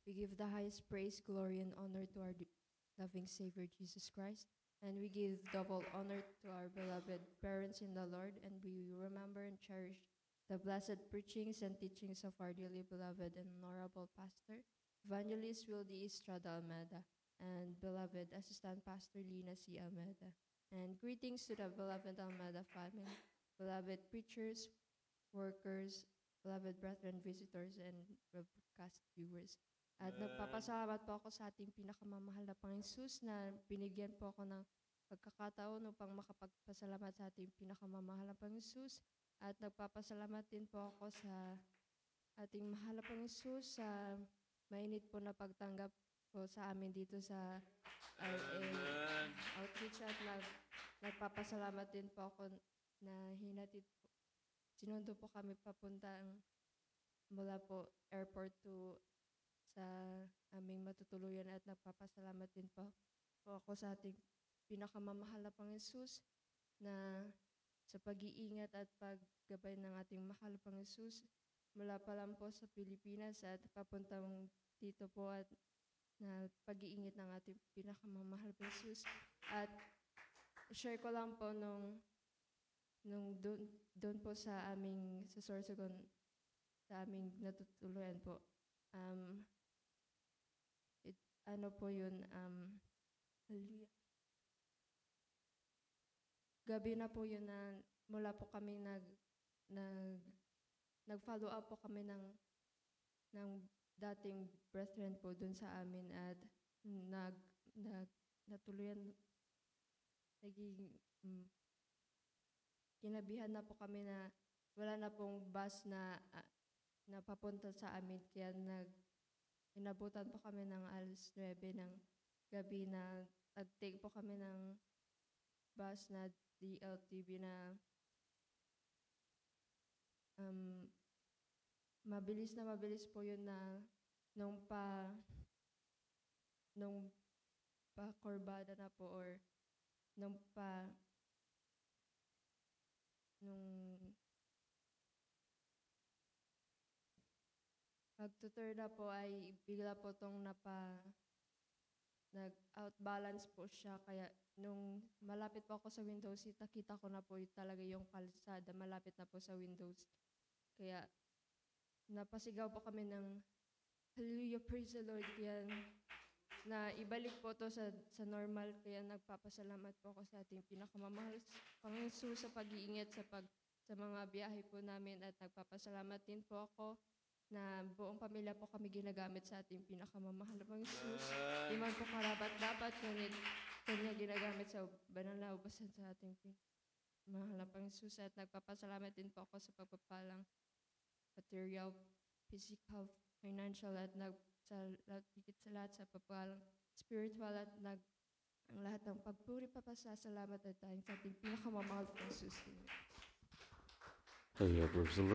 We give the highest praise, glory, and honor to our loving Savior Jesus Christ. And we give double honor to our beloved parents in the Lord. And we remember and cherish the blessed preachings and teachings of our dearly beloved and honorable pastor, Evangelist Wildy Estrada Almeda, and beloved Assistant Pastor Lina C. Almeda. And greetings to the beloved Almeda family, beloved preachers, workers, beloved brethren, visitors, and broadcast viewers. At nagpapasalamat po ako sa ating pinakamamahal na Panginoon Jesus na binigyan po ako ng pagkakataon upang makapagpasalamat sa ating pinakamamahal na Panginoon Jesus. At nagpapasalamat din po ako sa ating mahal na Panginoon Jesus sa mainit po na pagtanggap po sa amin dito sa RA Outreach. At nagpapasalamat din po ako na sinundo po kami papuntang mula po airport to sa aming matutuluyan at nagpapasalamat din po ako sa ating pinakamamahal na Panginoon Jesus na sa pag-iingat at paggabay ng ating mahal na Panginoon Jesus mula pa lang po sa Pilipinas at papuntang dito po at na pag-iingat ng ating pinakamamahal na Panginoon Jesus. At share ko lang po nung doon po sa Sorsogon, sa aming natutuluyan po. Ano po yun, gabi na po yun na mula po kami nag-follow up po kami ng dating brethren po dun sa amin at natuluyan, kinabihan na po kami na wala na pong bus na papunta sa amin. Kaya inabutan po kami ng alas 9 ng gabi na nag-take po kami ng bus na DLTV na mabilis po yun na nung pa Corbada na po or nung pag-tutor na po ay bigla po tong nag-outbalance po siya. Kaya nung malapit po ako sa window seat, nakita ko na po talaga yung kalsada, malapit na po sa windows. Kaya napasigaw po kami ng Hallelujah, praise the Lord. Kaya na ibalik po to sa normal. Kaya nagpapasalamat po ako sa ating pinakamamahal Panginoon Jesus sa pag-iingat sa mga biyahe po namin. At nagpapasalamat din po ako na buong pamilya po kami ginagamit sa ating pinakamamahal na Panginoon Jesus. Di man po karapat-dapat, ngunit Kanya ginagamit sa banal na ubasan sa ating mahal na Panginoon Jesus. At nagpapasalamat din po ako sa pagpapalang material, physical, financial, at higit sa lahat sa pagpapalang spiritual at ang lahat ng pagpuri, papasasalamat at tayong sa ating pinakamamahal na Panginoon Jesus.